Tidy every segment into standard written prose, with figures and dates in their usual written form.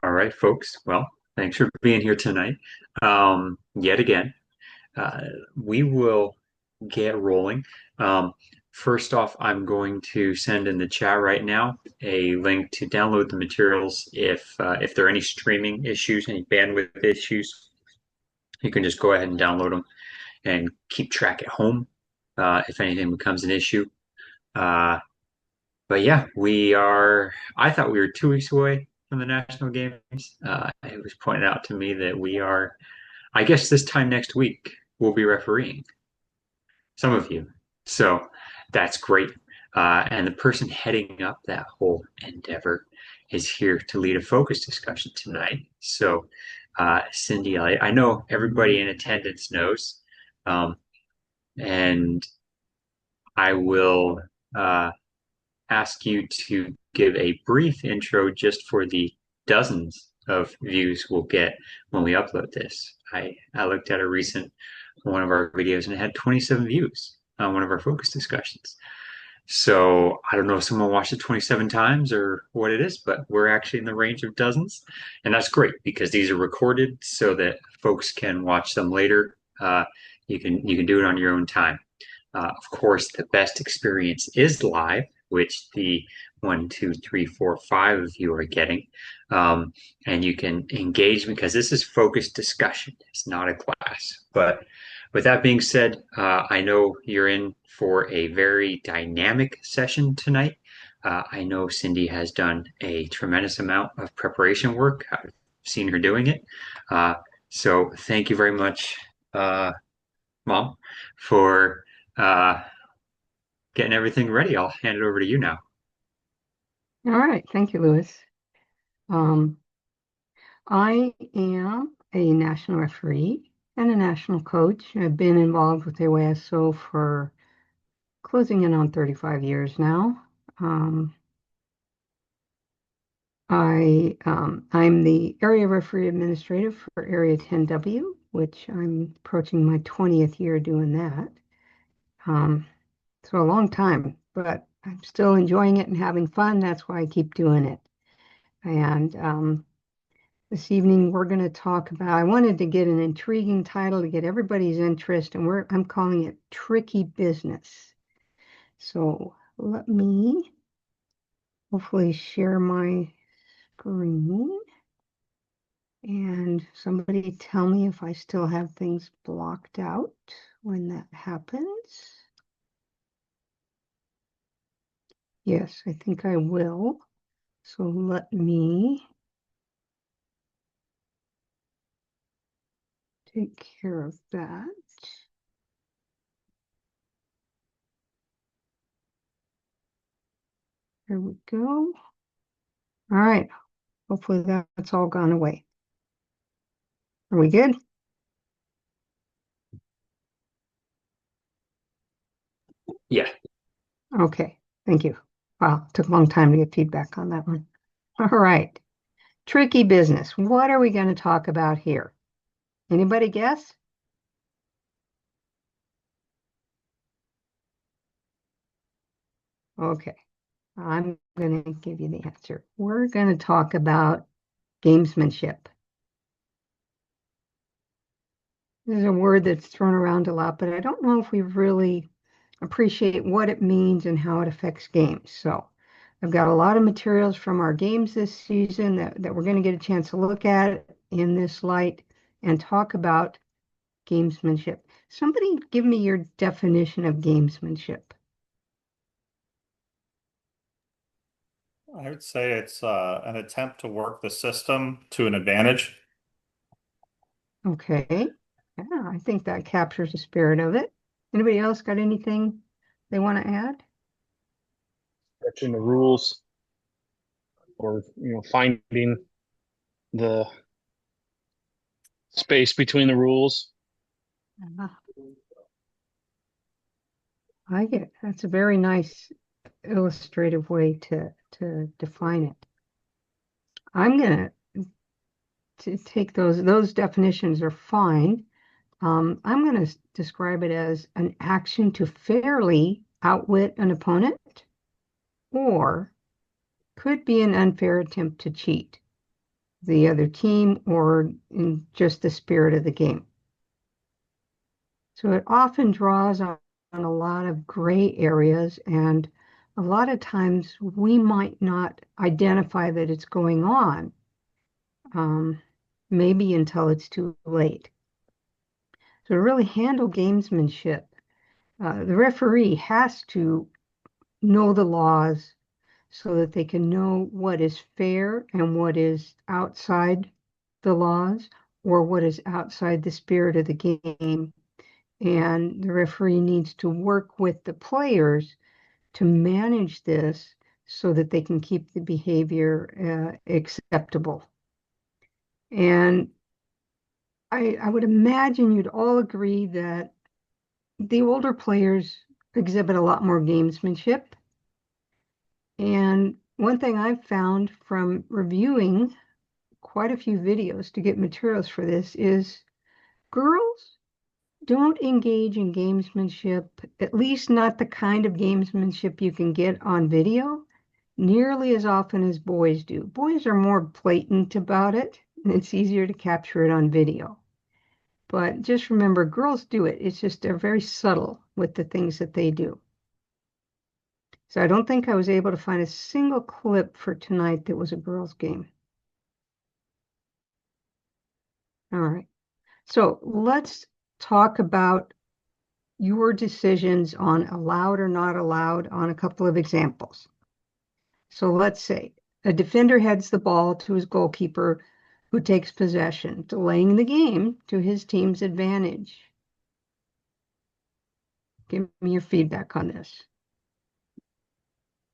All right, folks. Well, thanks for being here tonight. Yet again, uh, we will get rolling. Um, First off, I'm going to send in the chat right now a link to download the materials. If there are any streaming issues, any bandwidth issues, you can just go ahead and download them and keep track at home if anything becomes an issue. Uh, but yeah, we are. I thought we were 2 weeks away from the national games. It was pointed out to me that we are. I guess this time next week we'll be refereeing some of you, so that's great. And the person heading up that whole endeavor is here to lead a focus discussion tonight. So, Cindy, I know everybody in attendance knows, um, and I will. Ask you to give a brief intro just for the dozens of views we'll get when we upload this. I looked at a recent one of our videos and it had 27 views on one of our focus discussions. So I don't know if someone watched it 27 times or what it is, but we're actually in the range of dozens. And that's great because these are recorded so that folks can watch them later. You can do it on your own time. Of course, the best experience is live, which the 1, 2, 3, 4, 5 of you are getting. And you can engage because this is focused discussion. It's not a class. But with that being said, I know you're in for a very dynamic session tonight. I know Cindy has done a tremendous amount of preparation work. I've seen her doing it. Uh, so thank you very much, Mom, for uh, getting everything ready. I'll hand it over to you now. All right, thank you, Lewis. Um, I am a national referee and a national coach. I've been involved with AYSO for closing in on 35 years now. Um, I'm the area referee administrative for Area 10W, which I'm approaching my 20th year doing that. Um, so a long time, but I'm still enjoying it and having fun. That's why I keep doing it. And This evening, we're going to talk about, I wanted to get an intriguing title to get everybody's interest, and I'm calling it Tricky Business. So let me hopefully share my screen. And somebody tell me if I still have things blocked out when that happens. Yes, I think I will. So let me take care of that. There we go. All right. Hopefully that's all gone away. Are we good? Yeah. Okay. Thank you. Wow, it took a long time to get feedback on that one. All right. Tricky business. What are we going to talk about here? Anybody guess? Okay. I'm going to give you the answer. We're going to talk about gamesmanship. This is a word that's thrown around a lot, but I don't know if we really appreciate what it means and how it affects games. So I've got a lot of materials from our games this season that we're going to get a chance to look at in this light and talk about gamesmanship. Somebody give me your definition of gamesmanship. I would say it's an attempt to work the system to an advantage. Okay. Yeah, I think that captures the spirit of it. Anybody else got anything they want to add? Stretching the rules or finding the space between the rules. Ah, I get that's a very nice illustrative way to define it. I'm gonna to take those definitions are fine. I'm going to describe it as an action to fairly outwit an opponent, or could be an unfair attempt to cheat. the other team or in just the spirit of the game. So it often draws on a lot of gray areas, and a lot of times we might not identify that it's going on, maybe until it's too late. So to really handle gamesmanship, the referee has to know the laws so that they can know what is fair and what is outside the laws or what is outside the spirit of the game. And the referee needs to work with the players to manage this so that they can keep the behavior acceptable. And I would imagine you'd all agree that the older players exhibit a lot more gamesmanship. And one thing I've found from reviewing quite a few videos to get materials for this is girls don't engage in gamesmanship, at least not the kind of gamesmanship you can get on video, nearly as often as boys do. Boys are more blatant about it, and it's easier to capture it on video. But just remember, girls do it. It's just they're very subtle with the things that they do. So I don't think I was able to find a single clip for tonight that was a girls' game. All right. So let's talk about your decisions on allowed or not allowed on a couple of examples. So let's say a defender heads the ball to his goalkeeper who takes possession, delaying the game to his team's advantage. Give me your feedback on this.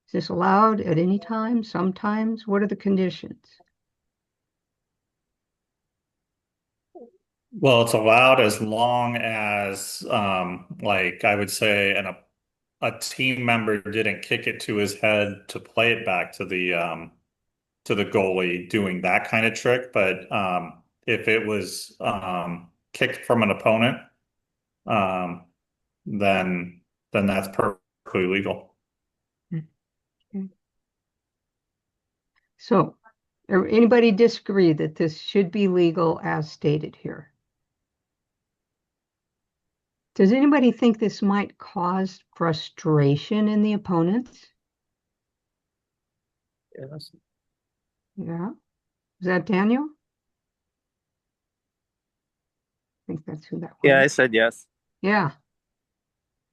Is this allowed at any time, sometimes? What are the conditions? Well, it's allowed as long as, like I would say, a team member didn't kick it to his head to play it back to the goalie doing that kind of trick. But if it was kicked from an opponent, um, then that's perfectly legal. Okay. So, anybody disagree that this should be legal as stated here? Does anybody think this might cause frustration in the opponents? Yes. Yeah. Is that Daniel? I think that's who that Yeah, I was. said yes. Yeah.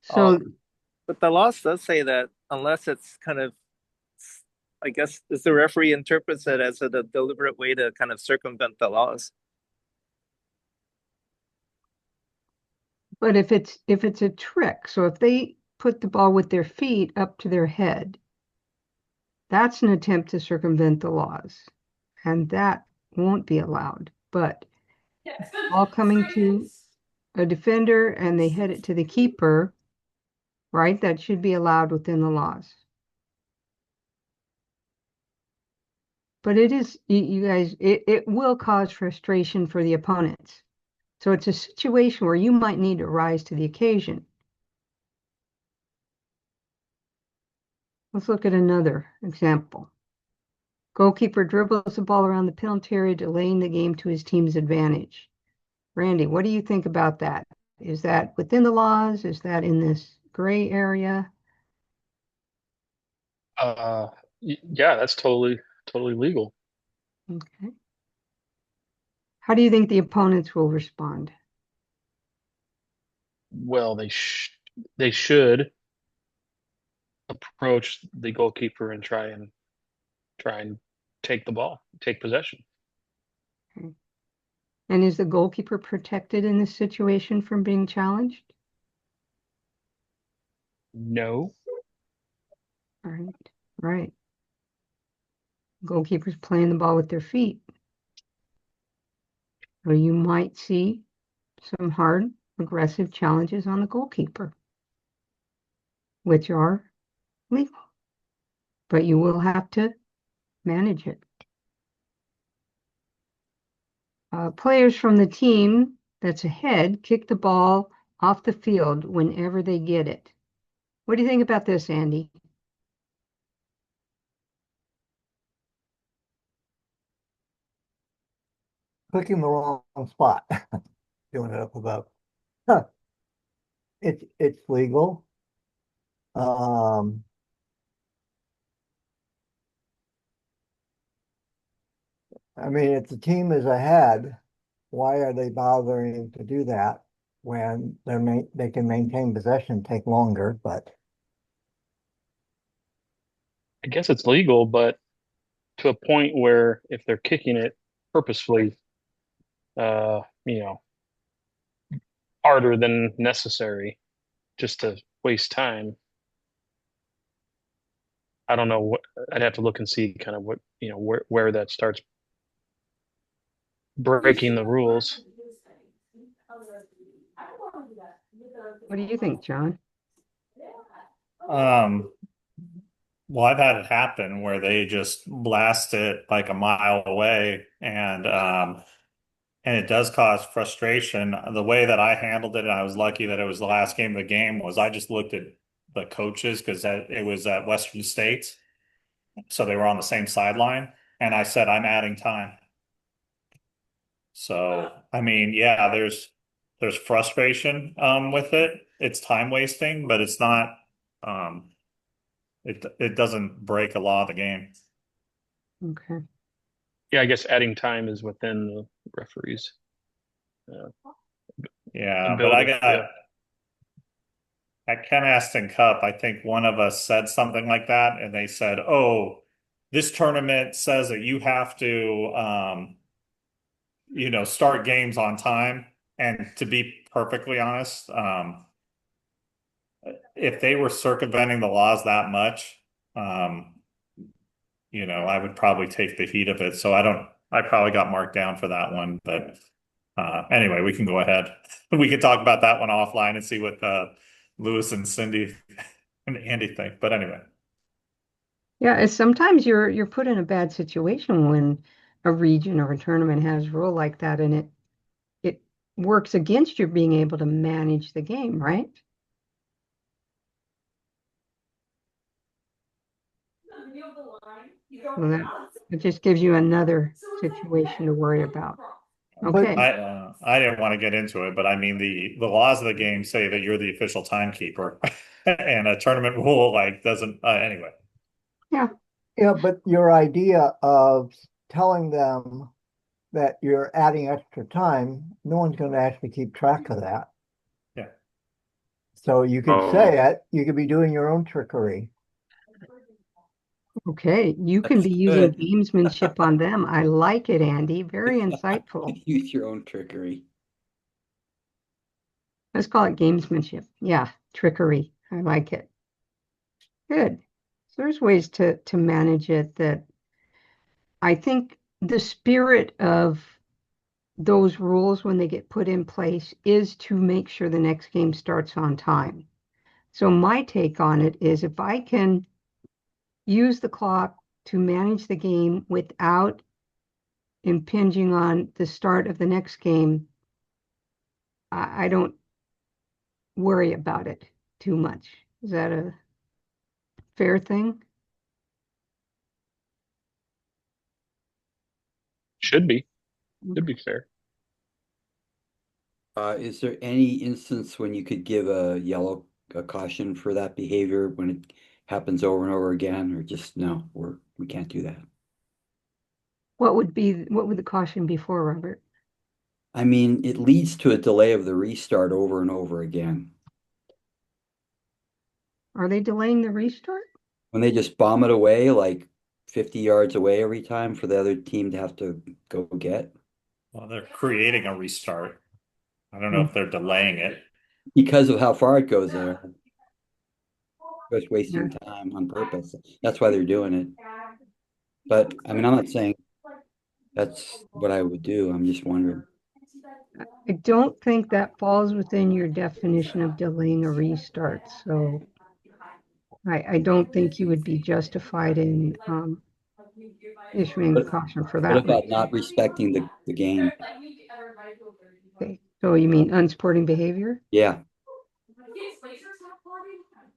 Uh, So, but the law does say that unless it's kind of, I guess, is the referee interprets it as a deliberate way to kind of circumvent the laws. but if it's a trick, so if they put the ball with their feet up to their head, that's an attempt to circumvent the laws, and that won't be allowed. But ball coming to a defender and they head it to the keeper, right? That should be allowed within the laws. But it is, you guys, it will cause frustration for the opponents. So it's a situation where you might need to rise to the occasion. Let's look at another example. Goalkeeper dribbles the ball around the penalty area, delaying the game to his team's advantage. Randy, what do you think about that? Is that within the laws? Is that in this gray area? Yeah, that's totally legal. Okay. How do you think the opponents will respond? Well, they should approach the goalkeeper and try and take the ball, take possession. Okay. And is the goalkeeper protected in this situation from being challenged? No. Right, right. Goalkeepers playing the ball with their feet. So you might see some hard, aggressive challenges on the goalkeeper, which are legal, but you will have to manage it. Players from the team that's ahead kick the ball off the field whenever they get it. What do you think about this, Andy? clicking the wrong spot, doing it up above. Huh. It's legal. Um, I mean, if the team is ahead, why are they bothering to do that when they can maintain possession, take longer, but I guess it's legal, but to a point where if they're kicking it purposefully, you know, harder than necessary just to waste time. I don't know what I'd have to look and see kind of what, where that starts breaking the rules. What do you think, John? Um, well, I've had it happen where they just blast it like a mile away, and it does cause frustration. The way that I handled it, and I was lucky that it was the last game of the game, was I just looked at the coaches because it was at Western States, so they were on the same sideline, and I said, "I'm adding time." So, I mean, yeah, there's frustration with it. It's time wasting, but it's not um it doesn't break a law of the game. Okay. Yeah, I guess adding time is within the referee's uh, Yeah, but I ability. got Yeah. at Ken Aston Cup, I think one of us said something like that, and they said, "Oh, this tournament says that you have to, start games on time." And to be perfectly honest, if they were circumventing the laws that much, um, I would probably take the heat of it. So I probably got marked down for that one. But anyway, we can go ahead. We can talk about that one offline and see what Lewis and Cindy and Andy think. But anyway. Yeah, it's sometimes you're put in a bad situation when a region or a tournament has a rule like that, and it works against you being able to manage the game, right? So that it just gives you another situation to worry about. but Okay. I didn't want to get into it, but I mean the laws of the game say that you're the official timekeeper, and a tournament rule like doesn't anyway. Yeah. yeah, but your idea of telling them that you're adding extra time, no one's going to actually keep track of that. Yeah. So you could Oh, say it, you could be doing your own trickery. Okay. You can That's be using good. gamesmanship on them. I like it, Andy. Very insightful. Use your own trickery. Let's call it gamesmanship. Yeah, trickery. I like it. Good. So there's ways to manage it that I think the spirit of those rules when they get put in place is to make sure the next game starts on time. So my take on it is if I can use the clock to manage the game without impinging on the start of the next game, I don't worry about it too much. Is that a fair thing? Should be. Should be fair. Is there any instance when you could give a caution for that behavior when it happens over and over again, or just no, we can't do that? What would the caution be for, Robert? I mean, it leads to a delay of the restart over and over again. Are they delaying the restart? When they just bomb it away like 50 yards away every time for the other team to have to go get. Well, they're creating a restart. I don't know Hmm. if they're delaying it. Because of how far it goes there, just Yeah. wasting time on purpose. That's why they're doing it. But I mean, I'm not saying that's what I would do. I'm just wondering. I don't think that falls within your definition of delaying a restart. So I don't think you would be justified in issuing a What, caution for what that about reason. not respecting the game? Okay. So you mean unsporting behavior? Yeah,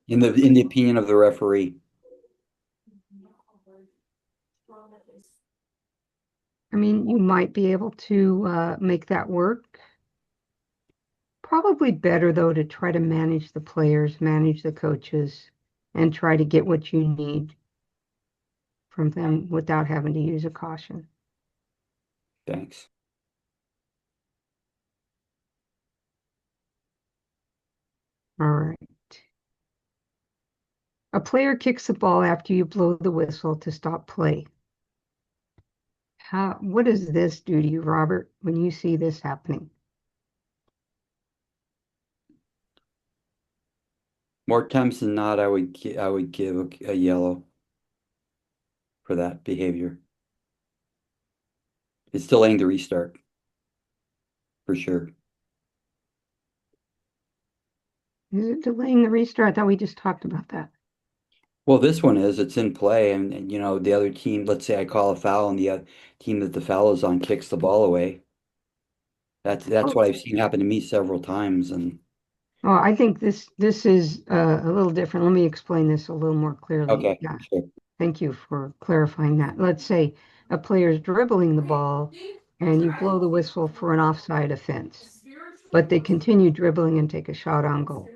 in the opinion of the referee. I mean, you might be able to make that work. Probably better, though, to try to manage the players, manage the coaches, and try to get what you need from them without having to use a caution. Thanks. All right. A player kicks the ball after you blow the whistle to stop play. What does this do to you, Robert, when you see this happening? More times than not, I would give a yellow for that behavior. It's delaying the restart for sure. Is it delaying the restart? I thought we just talked about that. Well, this one is, it's in play, and you know, the other team, let's say I call a foul and the team that the foul is on kicks the ball away. That's Oh, what I've seen happen to me several times, and oh, I think this is a little different. Let me explain this a little more clearly. okay, Yeah, sure. thank you for clarifying that. Let's say a player's dribbling the ball and you blow the whistle for an offside offense, but they continue dribbling and take a shot on goal.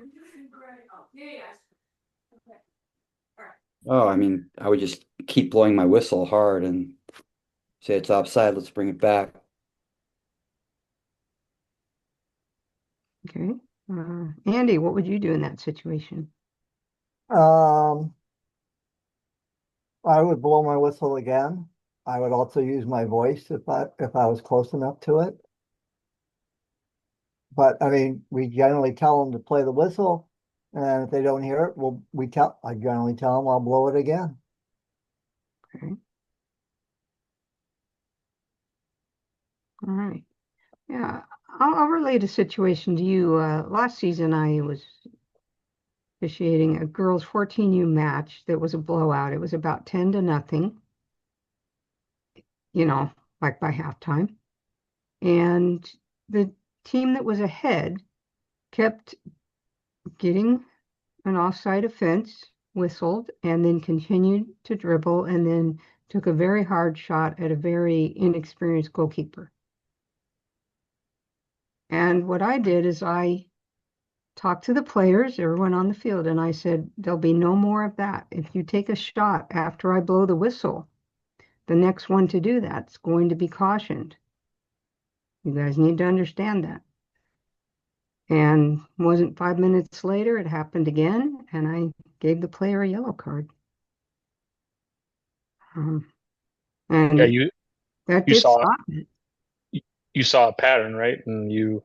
Oh, I mean, I would just keep blowing my whistle hard and say it's offside, let's bring it back. Okay. Andy, what would you do in that situation? Um, I would blow my whistle again. I would also use my voice if I was close enough to it. But I mean, we generally tell them to play the whistle, and if they don't hear it, I generally tell them I'll blow it again. Okay. All right. Yeah, I'll relate a situation to you. Last season, I was officiating a girls' 14U match that was a blowout. It was about 10-0, you know, like by halftime. And the team that was ahead kept getting an offside offense whistled and then continued to dribble and then took a very hard shot at a very inexperienced goalkeeper. And what I did is I talked to the players, everyone on the field, and I said, there'll be no more of that. If you take a shot after I blow the whistle, the next one to do that's going to be cautioned. You guys need to understand that. And wasn't 5 minutes later, it happened again, and I gave the player a yellow card. Um, Yeah, and that you did saw stop it. you saw a pattern, right? And you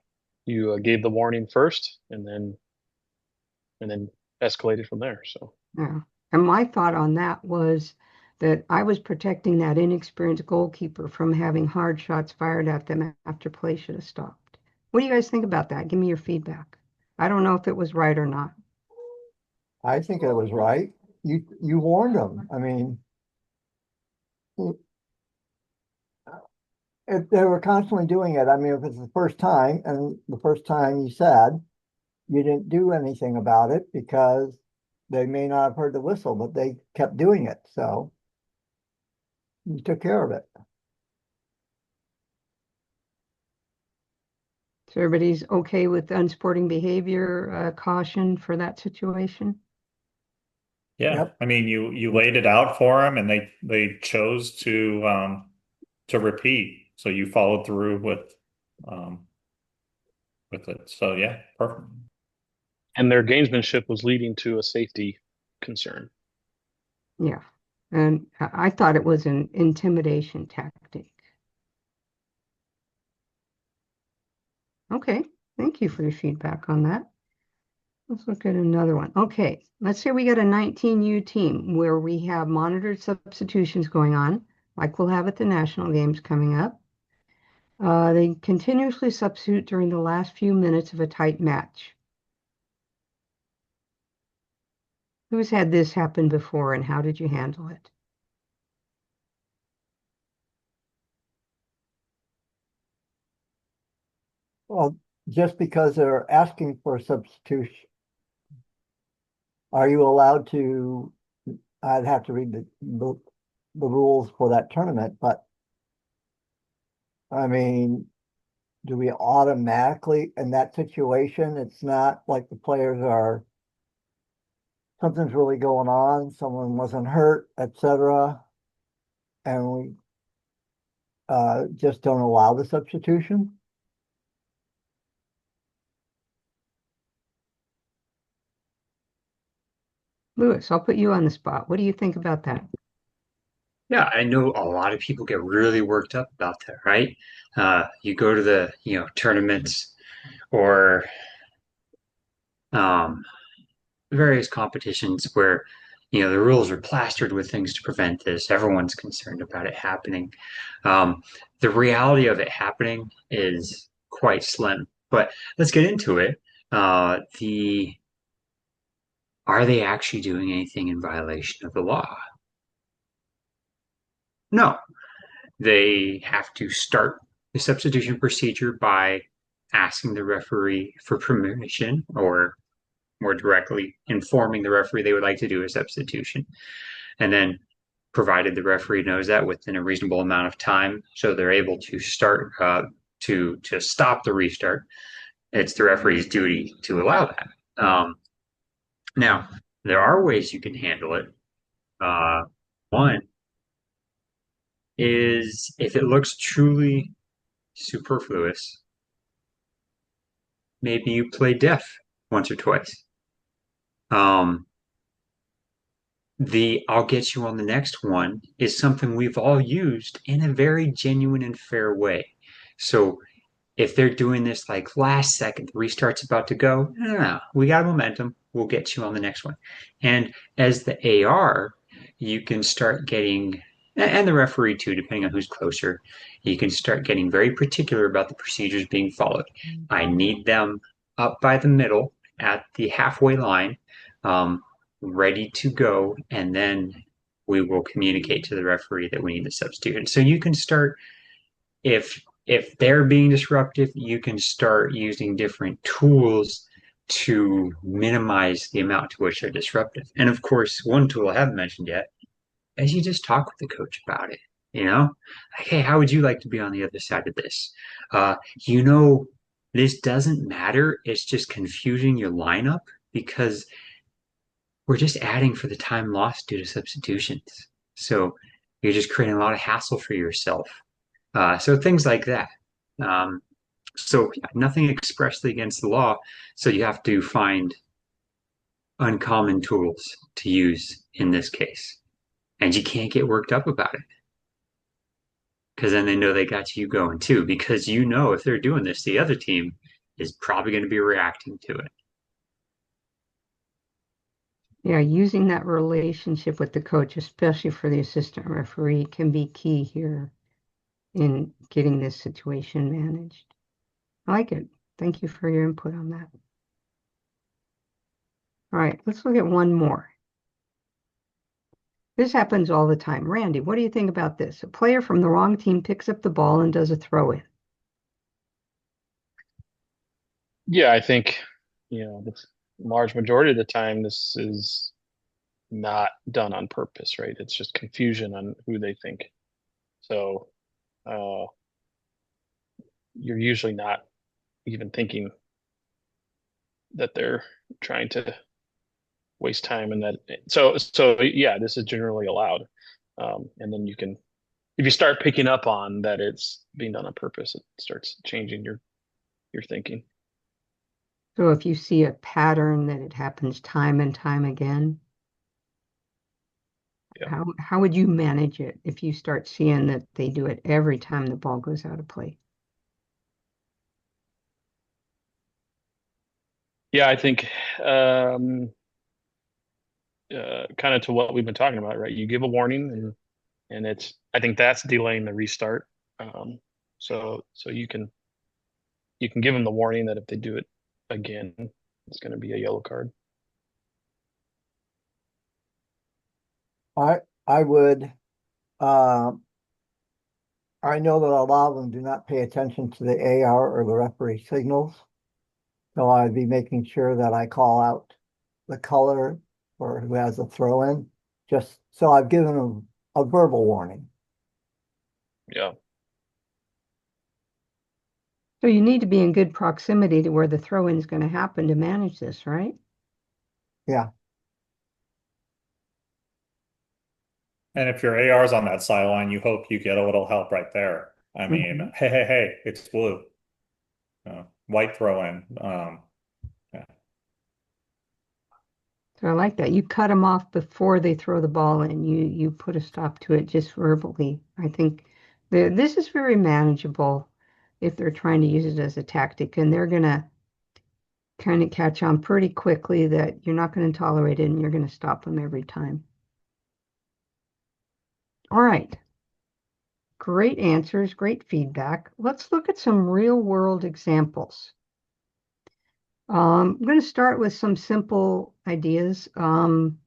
gave the warning first, and then escalated from there. So Yeah. And my thought on that was that I was protecting that inexperienced goalkeeper from having hard shots fired at them after play should have stopped. What do you guys think about that? Give me your feedback. I don't know if it was right or not. I think it was right. You warned them. I mean, if they were constantly doing it, I mean, if it's the first time and the first time you said you didn't do anything about it because they may not have heard the whistle, but they kept doing it. So you took care of it. So everybody's okay with unsporting behavior, caution for that situation? Yeah, Yep. I mean, you laid it out for them, and they chose to repeat. So you followed through with it. So yeah, perfect. and their gamesmanship was leading to a safety concern. Yeah. And I thought it was an intimidation tactic. Okay. Thank you for your feedback on that. Let's look at another one. Okay, let's say we got a 19U team where we have monitored substitutions going on, like we'll have at the national games coming up. They continuously substitute during the last few minutes of a tight match. Who's had this happen before and how did you handle it? Well, just because they're asking for a substitution, are you allowed to? I'd have to read the rules for that tournament, but I mean, do we automatically, in that situation, it's not like the players are, something's really going on, someone wasn't hurt, etc., and we just don't allow the substitution? Lewis, I'll put you on the spot. What do you think about that? Yeah, I know a lot of people get really worked up about that, right? You go to the, tournaments or um, various competitions where, the rules are plastered with things to prevent this. Everyone's concerned about it happening. Um, the reality of it happening is quite slim. But let's get into it. The Are they actually doing anything in violation of the law? No. They have to start the substitution procedure by asking the referee for permission, or more directly, informing the referee they would like to do a substitution. And then, provided the referee knows that within a reasonable amount of time, so they're able to start to stop the restart, it's the referee's duty to allow that. Now, there are ways you can handle it. One is if it looks truly superfluous, maybe you play deaf once or twice. Um, the I'll get you on the next one is something we've all used in a very genuine and fair way. So if they're doing this like last second, the restart's about to go, no, no, no, we got momentum. We'll get you on the next one. And as the AR, you can start getting, and the referee too, depending on who's closer, you can start getting very particular about the procedures being followed. I need them up by the middle at the halfway line, um, ready to go, and then we will communicate to the referee that we need the substitute. So you can start if they're being disruptive, you can start using different tools to minimize the amount to which they're disruptive. And of course, one tool I haven't mentioned yet is you just talk with the coach about it. You know, like, hey, how would you like to be on the other side of this? Uh, you know, this doesn't matter. It's just confusing your lineup because we're just adding for the time lost due to substitutions. So you're just creating a lot of hassle for yourself. So things like that. Um, so yeah, nothing expressly against the law. So you have to find uncommon tools to use in this case. And you can't get worked up about it because then they know they got you going too. Because if they're doing this, the other team is probably going to be reacting to it. Yeah, using that relationship with the coach, especially for the assistant referee, can be key here in getting this situation managed. I like it. Thank you for your input on that. All right, let's look at one more. This happens all the time. Randy, what do you think about this? A player from the wrong team picks up the ball and does a throw in. Yeah, I think, the large majority of the time, this is not done on purpose, right? It's just confusion on who they think. So uh, you're usually not even thinking that they're trying to waste time, and that so yeah, this is generally allowed. And then if you start picking up on that it's being done on purpose, it starts changing your thinking. So if you see a pattern that it happens time and time again, Yeah. how would you manage it if you start seeing that they do it every time the ball goes out of play? Yeah, I think kind of to what we've been talking about, right? You give a warning, and I think that's delaying the restart. So you can give them the warning that if they do it again, it's going to be a yellow card. I would, uh, I know that a lot of them do not pay attention to the AR or the referee signals. So I'd be making sure that I call out the color or who has a throw in, just so I've given them a verbal warning. Yeah. So you need to be in good proximity to where the throw-in is going to happen to manage this, right? Yeah. And if your AR's on that sideline, you hope you get a little help right there. I mean, Mhm. hey, it's blue. White throw in. Yeah. So I like that. You cut them off before they throw the ball in. You put a stop to it just verbally. I think this is very manageable if they're trying to use it as a tactic, and they're gonna kind of catch on pretty quickly that you're not going to tolerate it and you're going to stop them every time. All right. Great answers, great feedback. Let's look at some real world examples. I'm going to start with some simple ideas. I'm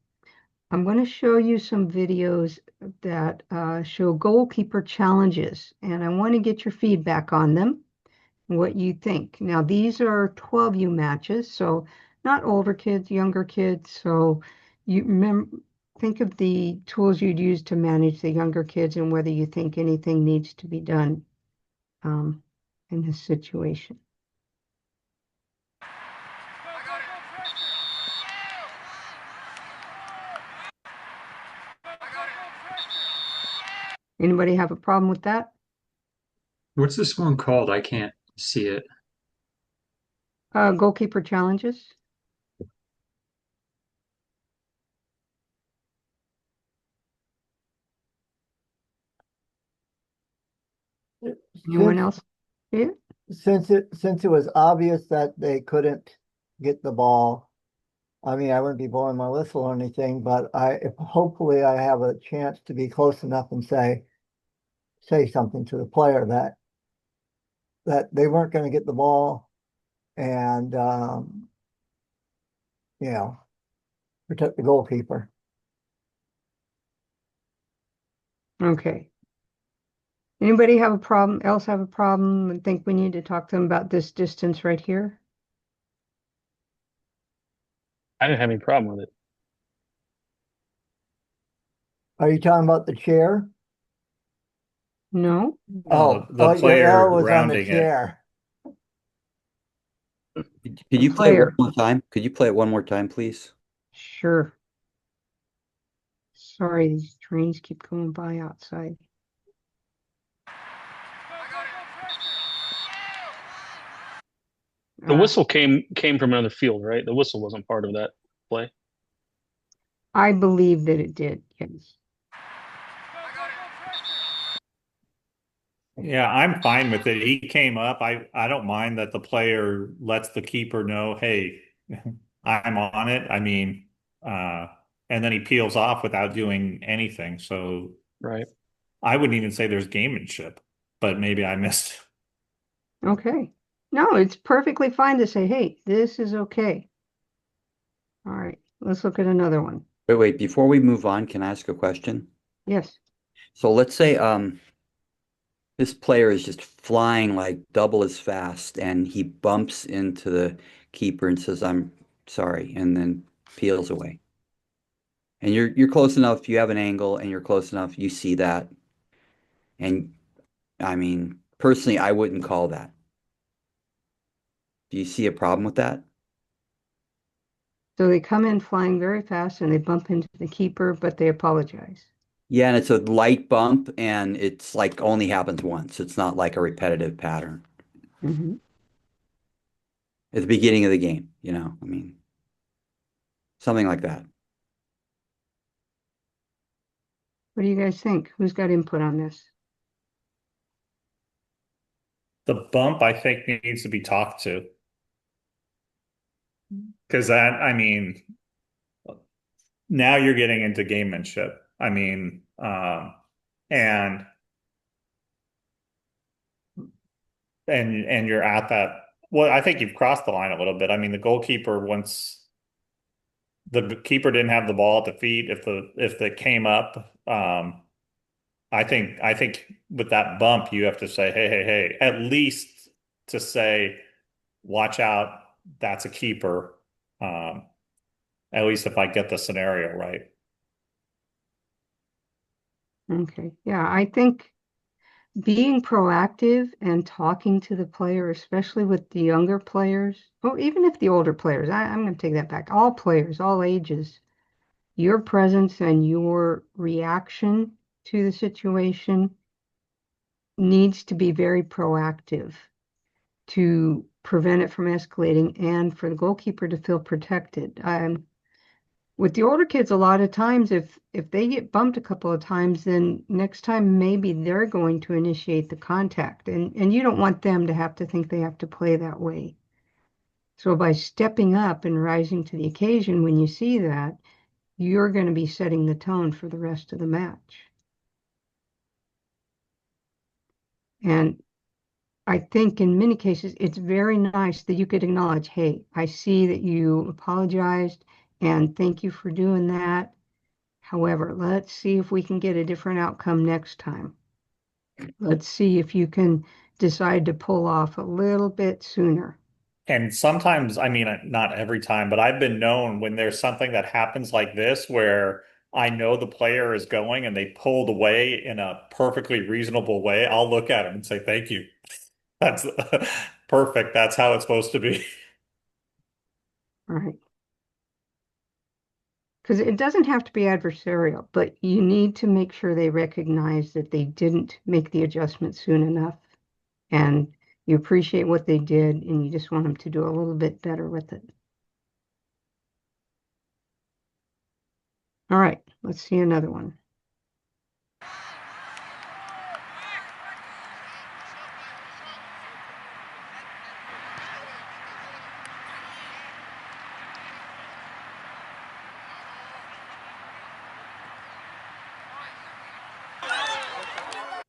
going to show you some videos that show goalkeeper challenges, and I want to get your feedback on them, what you think. Now, these are 12U matches, so not older kids, younger kids. So you remember, think of the tools you'd use to manage the younger kids and whether you think anything needs to be done um, in this situation. Anybody have a problem with that? What's this one called? I can't see it. Goalkeeper challenges. Anyone Since else see it? since it was obvious that they couldn't get the ball, I mean, I wouldn't be blowing my whistle or anything, but if hopefully I have a chance to be close enough and say something to the player that they weren't going to get the ball and you know, protect the goalkeeper. Okay. Anybody have a problem, else have a problem and think we need to talk to them about this distance right here? I didn't have any problem with it. Are you talking about the chair? No? No, Oh, the your player arrow was on the rounding it. chair. Could The you play it one player. more time? Could you play it one more time, please? Sure. Sorry, these trains keep going by outside. The whistle came from another field, right? The whistle wasn't part of that play. I believe that it did, yes. Yeah, I'm fine with it. He came up. I don't mind that the player lets the keeper know, hey, I'm on it. I mean, uh, and then he peels off without doing anything. So Right. I wouldn't even say there's gamemanship, but maybe I missed. Okay. No, it's perfectly fine to say, hey, this is okay. All right, let's look at another one. Wait, before we move on, can I ask a question? Yes. So let's say this player is just flying like double as fast and he bumps into the keeper and says, "I'm sorry," and then peels away. And you're close enough, you have an angle and you're close enough, you see that. And I mean, personally, I wouldn't call that. Do you see a problem with that? So they come in flying very fast and they bump into the keeper, but they apologize. Yeah, and it's a light bump and it's like only happens once. It's not like a repetitive pattern. Mhm. At the beginning of the game, you know, I mean, something like that. What do you guys think? Who's got input on this? The bump, I think, needs to be talked to because I mean, now you're getting into gamemanship. I mean, and and you're at that. Well, I think you've crossed the line a little bit. I mean, the goalkeeper once the keeper didn't have the ball at the feet, if it came up, I think with that bump, you have to say, hey, at least to say, watch out, that's a keeper. Um, at least if I get the scenario right. Okay. Yeah, I think being proactive and talking to the player, especially with the younger players, or even if the older players, I'm going to take that back. All players, all ages, your presence and your reaction to the situation needs to be very proactive to prevent it from escalating and for the goalkeeper to feel protected. With the older kids, a lot of times if they get bumped a couple of times, then next time maybe they're going to initiate the contact. And you don't want them to have to think they have to play that way. So by stepping up and rising to the occasion when you see that, you're going to be setting the tone for the rest of the match. And I think in many cases, it's very nice that you could acknowledge, hey, I see that you apologized and thank you for doing that. However, let's see if we can get a different outcome next time. Let's see if you can decide to pull off a little bit sooner. And sometimes, I mean, not every time, but I've been known when there's something that happens like this where I know the player is going and they pulled away in a perfectly reasonable way, I'll look at him and say, thank you. That's perfect. That's how it's supposed to be. All right. Because it doesn't have to be adversarial, but you need to make sure they recognize that they didn't make the adjustment soon enough and you appreciate what they did and you just want them to do a little bit better with it. All right, let's see another one.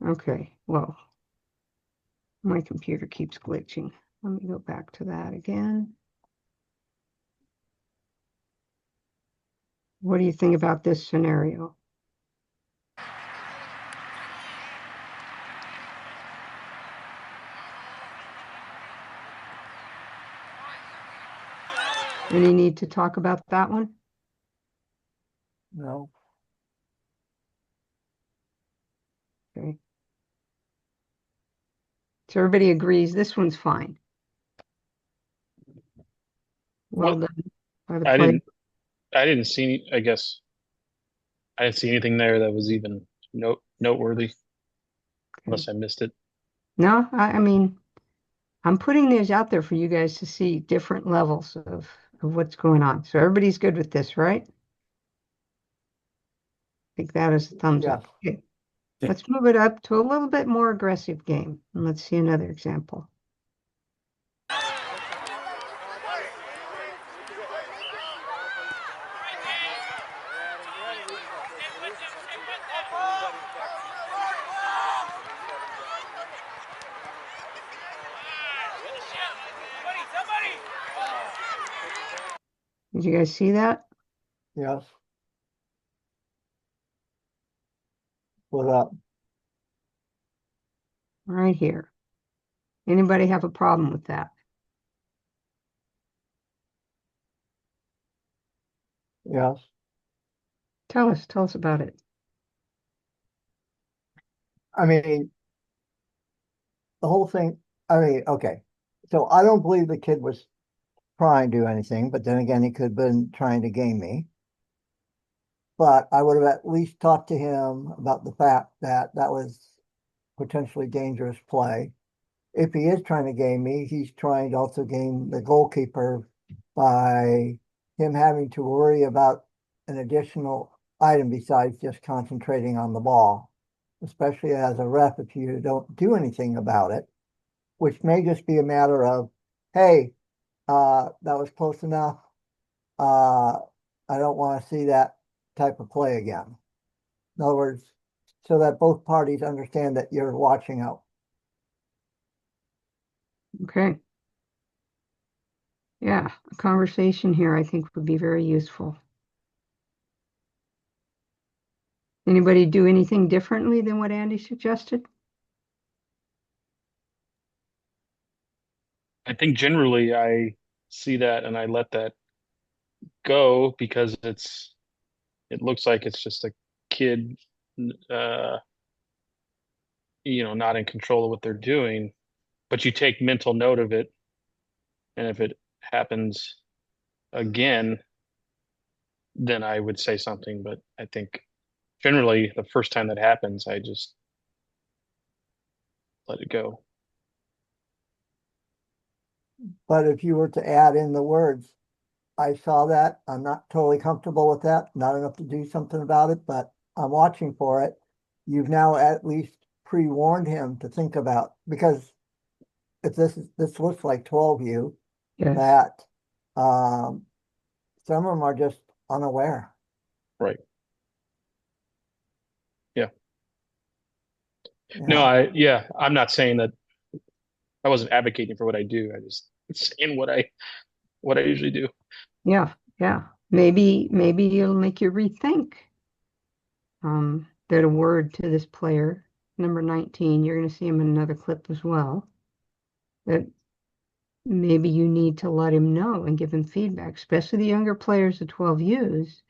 Okay, well, my computer keeps glitching. Let me go back to that again. What do you think about this scenario? Any need to talk about that one? No. Okay. So everybody agrees this one's fine. Well What done by the I player. didn't see, I guess I didn't see anything there that was even noteworthy, Okay. unless I missed it. No, I mean, I'm putting these out there for you guys to see different levels of what's going on. So everybody's good with this, right? I think that is a thumbs Yes. up. Okay. Let's move it up to a little bit more aggressive game. And let's see another example. Did you guys see that? Yes. What up? Right here. Anybody have a problem with that? Yes. Tell us about it. I mean, the whole thing, I mean, okay. So I don't believe the kid was trying to do anything, but then again, he could have been trying to game me. But I would have at least talked to him about the fact that that was potentially dangerous play. If he is trying to game me, he's trying to also game the goalkeeper by him having to worry about an additional item besides just concentrating on the ball, especially as a ref if you don't do anything about it, which may just be a matter of, hey, that was close enough. Uh, I don't want to see that type of play again. In other words, so that both parties understand that you're watching out. Okay. Yeah, a conversation here I think would be very useful. Anybody do anything differently than what Andy suggested? I think generally I see that and I let that go because it looks like it's just a kid uh not in control of what they're doing, but you take mental note of it. And if it happens again, then I would say something. But I think generally the first time that happens, I just let it go. But if you were to add in the words, I saw that, I'm not totally comfortable with that, not enough to do something about it, but I'm watching for it. You've now at least pre-warned him to think about, because if this looks like 12U, Yes. that some of them are just unaware. Right. Yeah. No, Yeah. I'm not saying that I wasn't advocating for what I do. I just saying what I usually do. Yeah. Yeah. Maybe it'll make you rethink that a word to this player, number 19, you're going to see him in another clip as well, that maybe you need to let him know and give him feedback, especially the younger players of 12Us.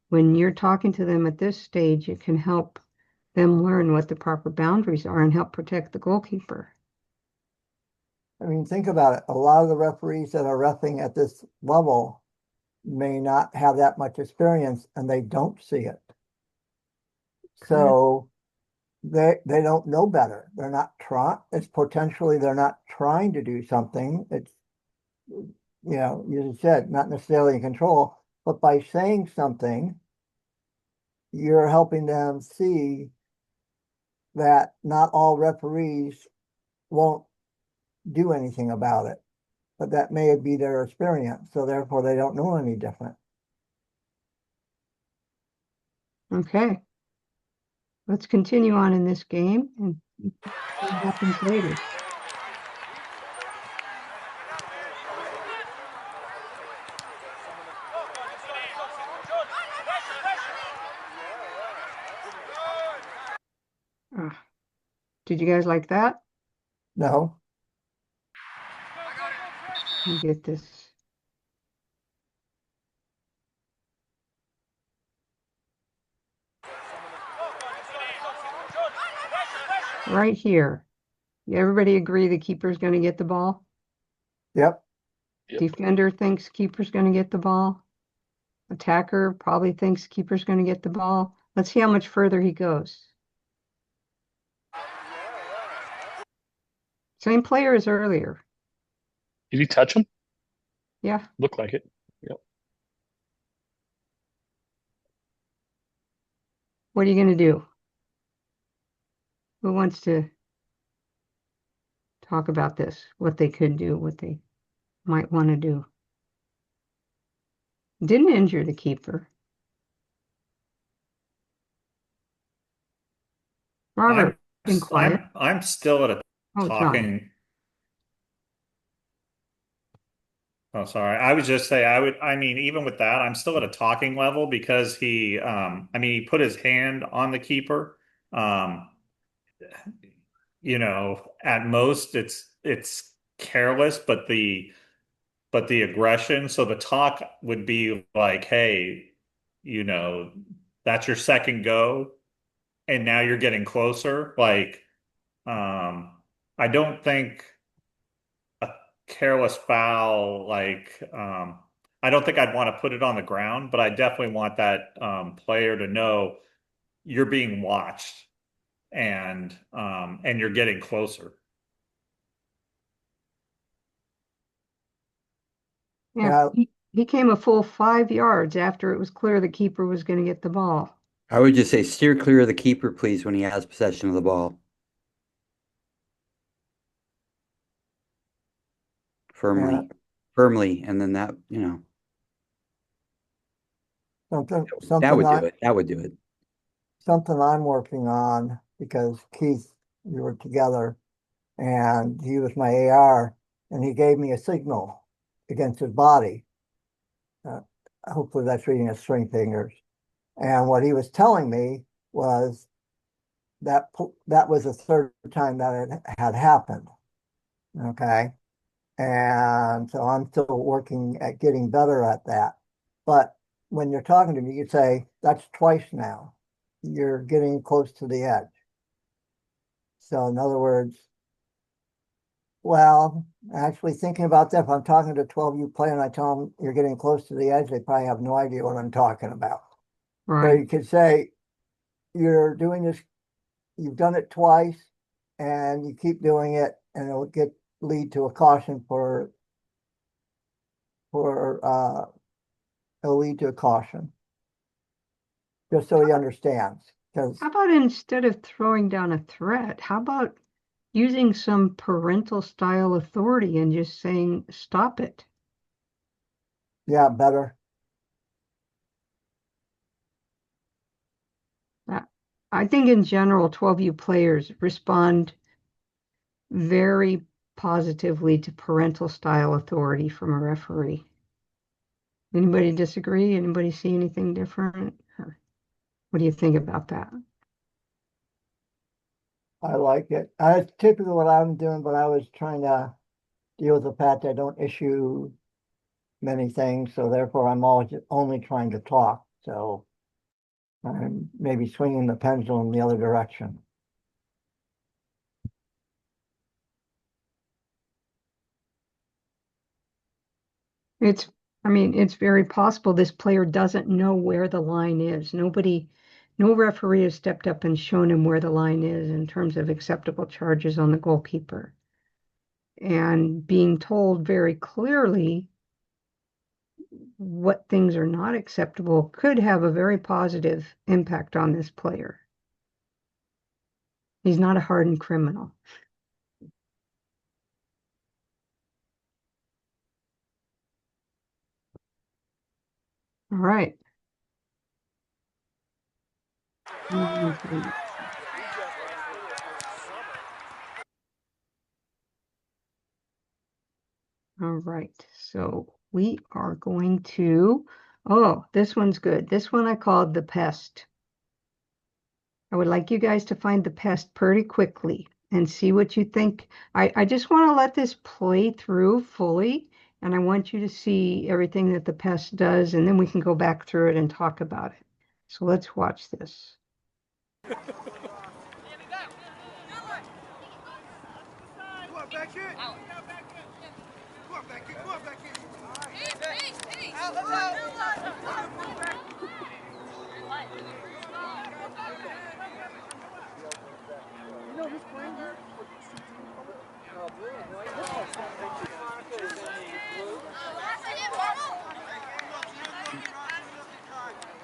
When you're talking to them at this stage, it can help them learn what the proper boundaries are and help protect the goalkeeper. I mean, think about it. A lot of the referees that are reffing at this level may not have that much experience and they don't see it. So they don't know better. They're not trying, it's potentially they're not trying to do something. It's, you said, not necessarily in control, but by saying something, you're helping them see that not all referees won't do anything about it, but that may be their experience. So therefore they don't know any different. Okay. Let's continue on in this game and see what happens later. Did you guys like that? No, Let me get this. Right here. Everybody agree the keeper's going to get the ball? yep, Yep. Defender thinks keeper's going to get the ball. Attacker probably thinks keeper's going to get the ball. Let's see how much further he goes. Same player as earlier. Did he touch him? Yeah. Looked like it. Yep. What are you going to do? Who wants to talk about this? What they could do, what they might want to do. Didn't injure the keeper. Robert, been quiet. I'm still at a Oh, John. talking. Oh, sorry. I would just say I mean, even with that, I'm still at a talking level because he put his hand on the keeper. Um, at most it's careless, but the aggression. So the talk would be like, hey, you know, that's your second go, and now you're getting closer. I don't think a careless foul, I don't think I'd want to put it on the ground, but I definitely want that player to know you're being watched and you're getting closer. Yeah, yeah. he came a full 5 yards after it was clear the keeper was going to get the ball. I would just say steer clear of the keeper, please, when he has possession of the ball. Yeah. Firmly, and then that, Something, that something would do I, it. That would do it. something I'm working on because Keith, we were together and he was my AR and he gave me a signal against his body. Uh, Hopefully that's reading his string fingers. And what he was telling me was that was the third time that it had happened. Okay. And so I'm still working at getting better at that. But when you're talking to me, you say, that's twice now. You're getting close to the edge. So in other words, well, actually thinking about that, if I'm talking to a 12U player and I tell them you're getting close to the edge, they probably have no idea what I'm talking about. So Right. you could say you're doing this, you've done it twice and you keep doing it and it'll lead to a caution for it'll lead to a caution. Just so he understands. Because How about instead of throwing down a threat, how about using some parental style authority and just saying, stop it? yeah, better. Uh, I think in general, 12U players respond very positively to parental style authority from a referee. Anybody disagree? Anybody see anything different? Or what do you think about that? I like it. That's typically what I'm doing, but I was trying to deal with the fact that I don't issue many things, so therefore I'm always only trying to talk. So I'm maybe swinging the pendulum the other direction. It's, I mean, it's very possible this player doesn't know where the line is. No referee has stepped up and shown him where the line is in terms of acceptable charges on the goalkeeper. And being told very clearly what things are not acceptable could have a very positive impact on this player. He's not a hardened criminal. All right. Mhm. All right. So we are going to, oh, this one's good. This one I called the pest. I would like you guys to find the pest pretty quickly and see what you think. I just want to let this play through fully, and I want you to see everything that the pest does, and then we can go back through it and talk about it. So let's watch this.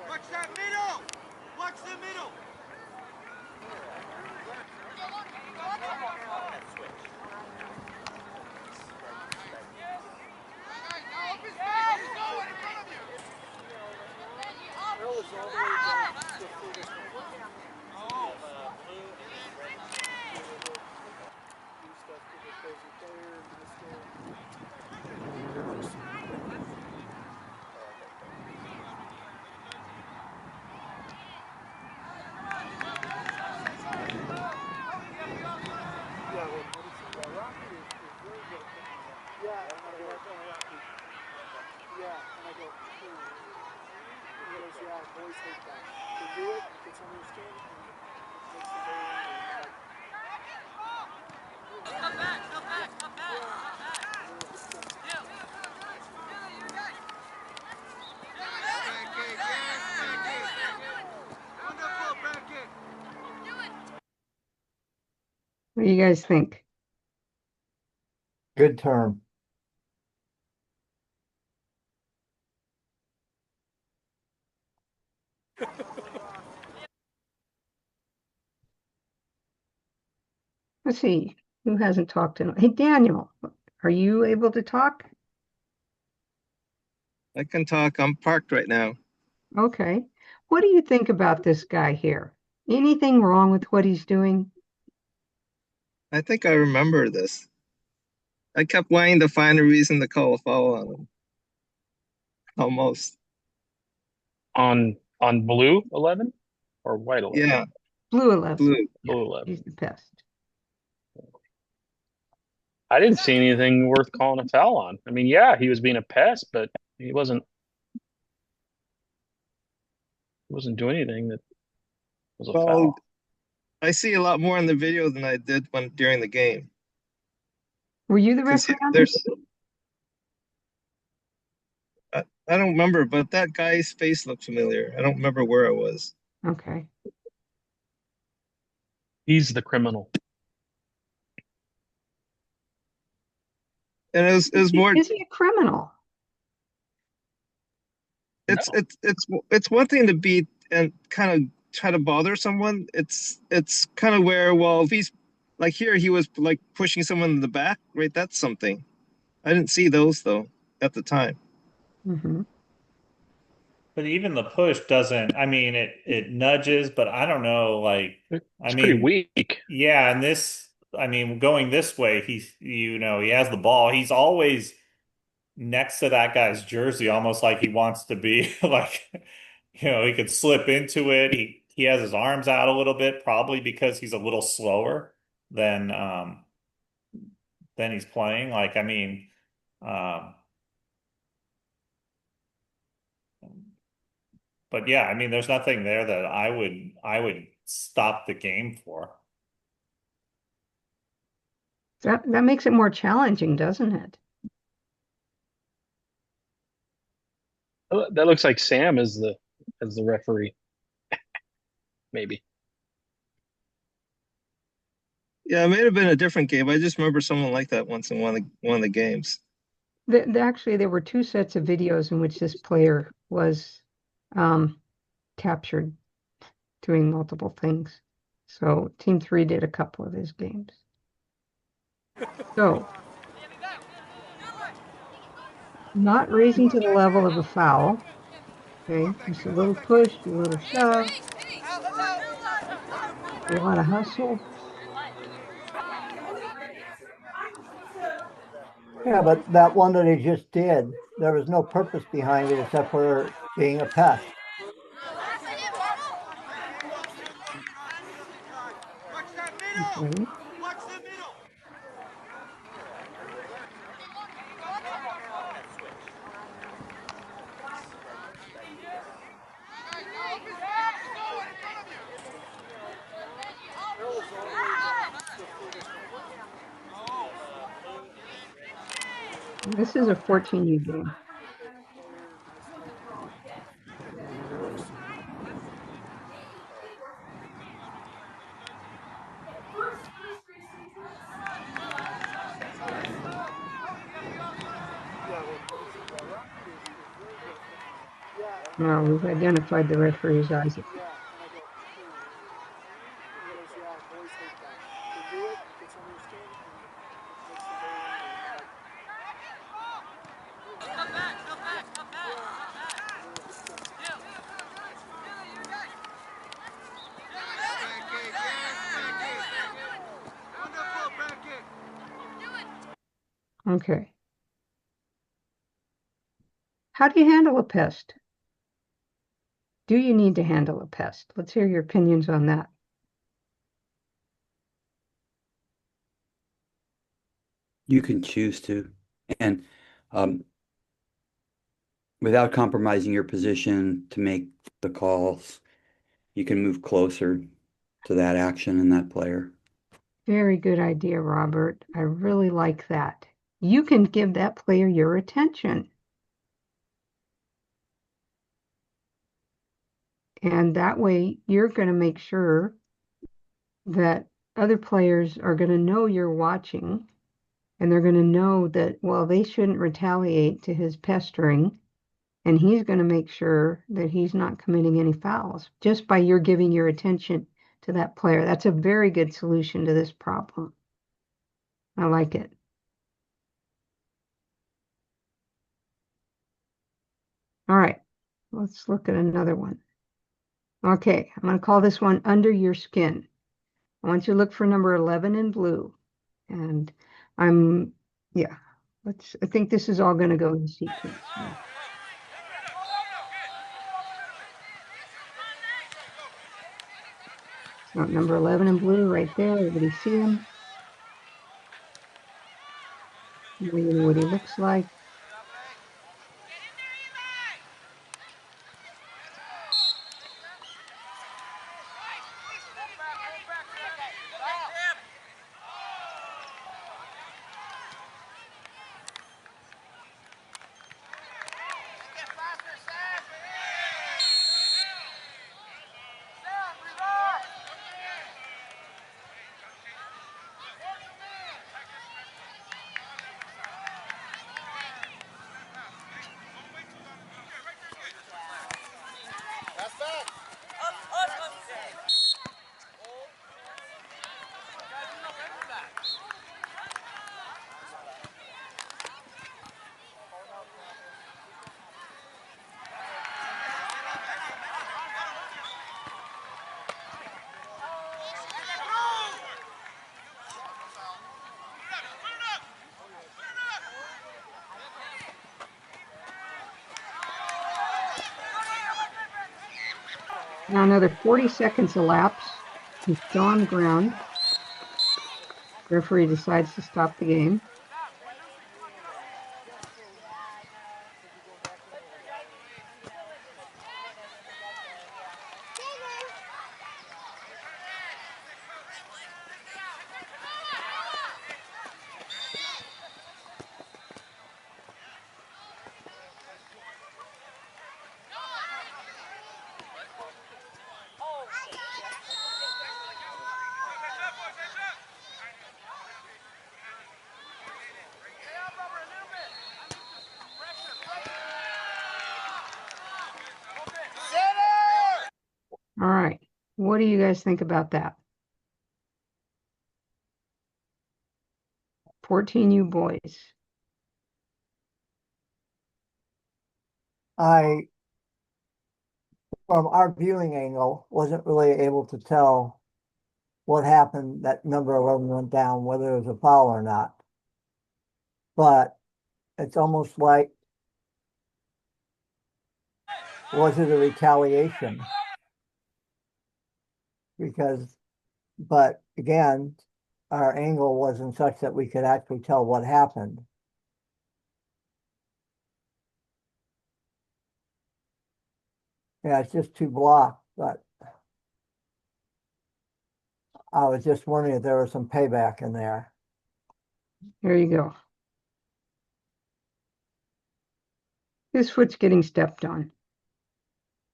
Watch that middle! Watch the middle! What do you guys think? Good term. Let's see. Who hasn't talked to? Hey, Daniel, are you able to talk? I can talk. I'm parked right now. Okay. What do you think about this guy here? Anything wrong with what he's doing? I think I remember this. I kept wanting to find a reason to call a foul on him. Almost. On blue 11 or white 11? Yeah, Blue 11. blue. Yeah, Blue 11. he's the pest. I didn't see anything worth calling a foul on. I mean, yeah, he was being a pest, but he wasn't doing anything that was a Well, foul. I see a lot more in the video than I did when during the game. Were you the Because referee on this? there's, I don't remember, but that guy's face looked familiar. I don't remember where I was. Okay. He's the criminal. And it was more. Is he a criminal? No. It's one thing to beat and kind of try to bother someone. It's kind of where, well, if he's like here, he was like pushing someone in the back, right? That's something. I didn't see those though at the time. Hmm. But even the push doesn't, I mean, it nudges, but I don't know, like, I It's pretty mean, weak. yeah, and this, I mean, going this way, he has the ball. He's always next to that guy's jersey, almost like he wants to be like, he could slip into it. He has his arms out a little bit, probably because he's a little slower than he's playing. Like, I mean, um, but yeah, I mean, there's nothing there that I would stop the game for. That makes it more challenging, doesn't it? That looks like Sam is the referee, maybe. Yeah, it may have been a different game. I just remember someone like that once in one of the games. Actually, there were two sets of videos in which this player was um, captured doing multiple things. So Team 3 did a couple of his games. So not raising to the level of a foul. Okay, just a little push, a little shove, a lot of hustle. Yeah, but that one that he just did, there was no purpose behind it except for being a pest. Watch that middle! Okay. Watch the middle! This is a 14U game. Now we've identified the referee's eyes. Wonderful, Beckett! Okay. How do you handle a pest? Do you need to handle a pest? Let's hear your opinions on that. You can choose to. And um, without compromising your position to make the calls, you can move closer to that action and that player. Very good idea, Robert. I really like that. You can give that player your attention. And that way you're going to make sure that other players are going to know you're watching and they're going to know that, well, they shouldn't retaliate to his pestering. And he's going to make sure that he's not committing any fouls just by your giving your attention to that player. That's a very good solution to this problem. I like it. All right, let's look at another one. Okay, I'm going to call this one Under Your Skin. I want you to look for number 11 in blue. And yeah, I think this is all going to go in sequence. So number 11 in blue right there. Everybody see him? Now you know what he looks like. Now another 40 seconds elapse. He's still on the ground. Referee decides to stop the game. All right. What do you guys think about that? 14 you boys. I, from our viewing angle, wasn't really able to tell what happened that number 11 went down, whether it was a foul or not. But it's almost like, was it a retaliation? Because, but again, our angle wasn't such that we could actually tell what happened. Yeah, it's just two blocks, but I was just wondering if there was some payback in there. There you go. His foot's getting stepped on.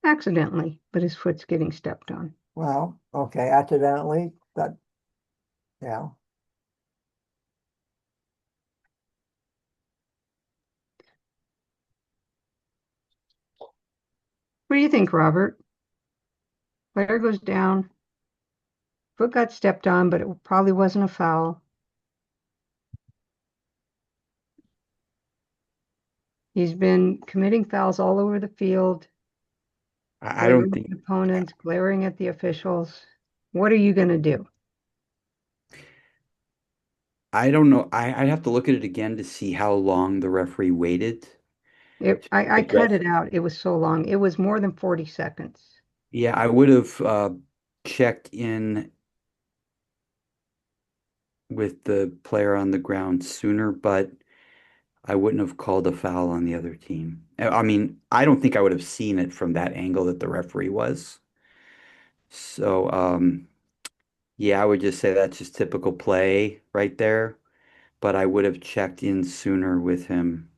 Accidentally, but his foot's getting stepped on. Well, okay, accidentally, that, yeah. What do you think, Robert? Player goes down. Foot got stepped on, but it probably wasn't a foul. He's been committing fouls all over the field, I don't glaring think, at opponents, glaring at the officials. What are you going to do? I don't know. I'd have to look at it again to see how long the referee waited to I cut address. it out. It was so long. It was more than 40 seconds. Yeah, I would have checked in with the player on the ground sooner, but I wouldn't have called a foul on the other team. I mean, I don't think I would have seen it from that angle that the referee was. So, yeah, I would just say that's just typical play right there. But I would have checked in sooner with him.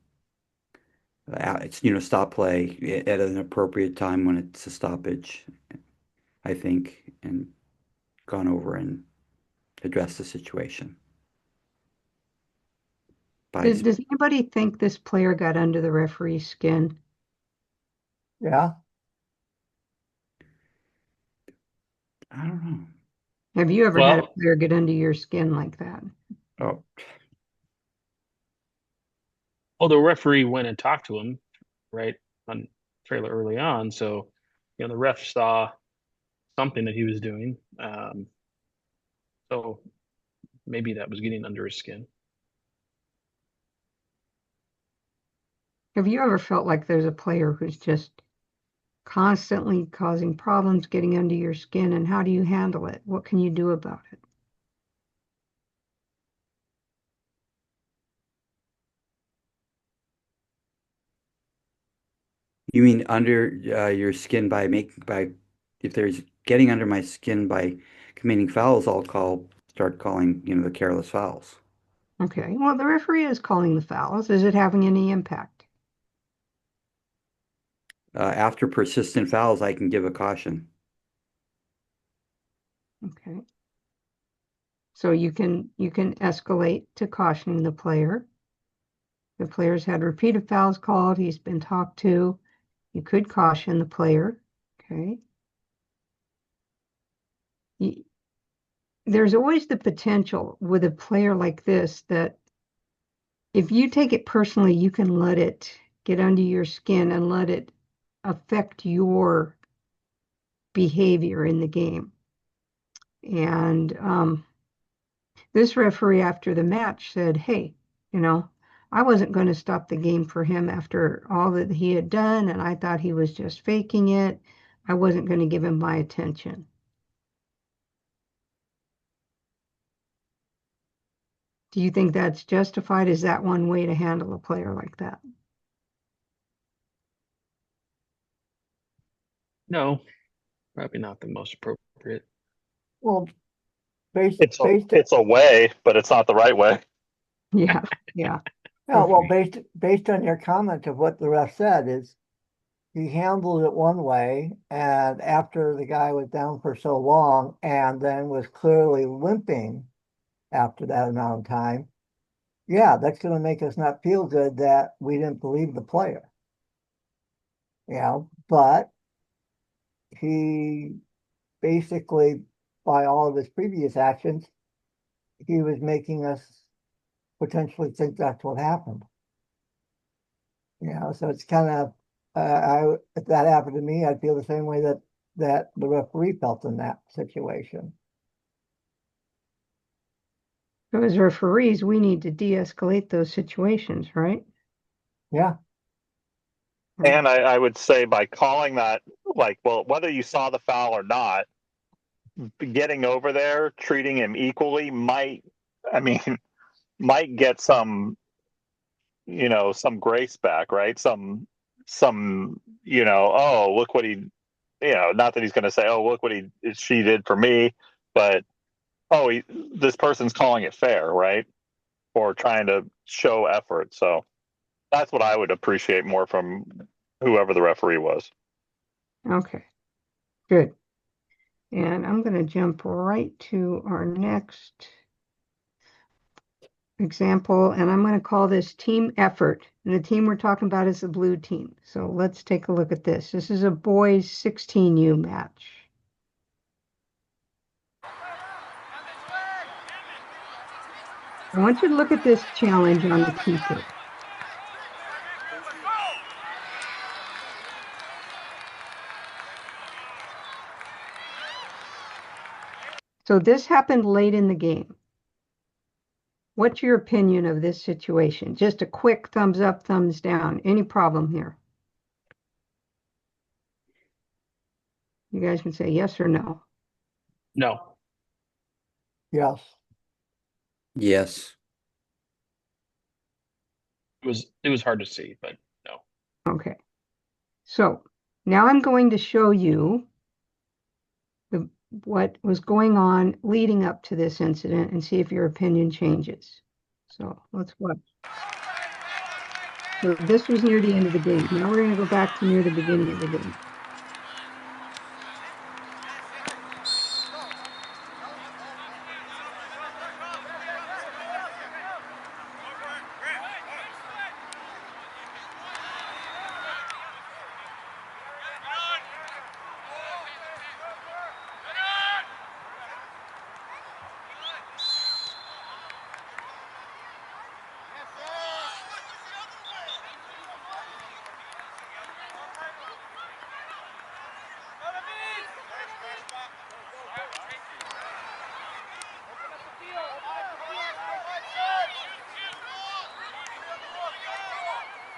It's, stop play at an appropriate time when it's a stoppage, I think, and gone over and addressed the situation. By, Does anybody think this player got under the referee's skin? Yeah, I don't know. Have you ever had a Well, player get under your skin like that? Oh, the referee went and talked to him, right, on fairly early on. So, the ref saw something that he was doing. So maybe that was getting under his skin. Have you ever felt like there's a player who's just constantly causing problems, getting under your skin, and how do you handle it? What can you do about it? you mean under your skin by if there's getting under my skin by committing fouls, start calling, the careless fouls. Okay, well, the referee is calling the fouls. Is it having any impact? After persistent fouls, I can give a caution. Okay. So you can escalate to cautioning the player. The player's had repeated fouls called, he's been talked to. You could caution the player. Okay. Y- There's always the potential with a player like this that if you take it personally, you can let it get under your skin and let it affect your behavior in the game. And this referee after the match said, hey, I wasn't going to stop the game for him after all that he had done, and I thought he was just faking it. I wasn't going to give him my attention. Do you think that's justified? Is that one way to handle a player like that? No, probably not the most appropriate. Well, based It's a based it's a way, but it's not the right way. Yeah, yeah. yeah, well, Okay. based on your comment of what the ref said is he handled it one way, and after the guy was down for so long and then was clearly limping after that amount of time, yeah, that's going to make us not feel good that we didn't believe the player. But he basically, by all of his previous actions, he was making us potentially think that's what happened. So it's kind of, if that happened to me, I'd feel the same way that the referee felt in that situation. So as referees, we need to de-escalate those situations, right? Yeah, And I would say by calling that, like, well, whether you saw the foul or not, getting over there, treating him equally I mean, might get some grace back, right? Oh, look what he, not that he's going to say, oh, look what she did for me, but oh, this person's calling it fair, right? Or trying to show effort. So that's what I would appreciate more from whoever the referee was. Okay, good. And I'm going to jump right to our next example, and I'm going to call this team effort. And the team we're talking about is the blue team. So let's take a look at this. This is a boys 16U match. I want you to look at this challenge on the keeper. So this happened late in the game. What's your opinion of this situation? Just a quick thumbs up, thumbs down. Any problem here? You guys can say yes or no. No. yes. Yes. It was hard to see, but no. Okay. So now I'm going to show you what was going on leading up to this incident and see if your opinion changes. So let's watch. So this was near the end of the game. Now we're going to go back to near the beginning of the game.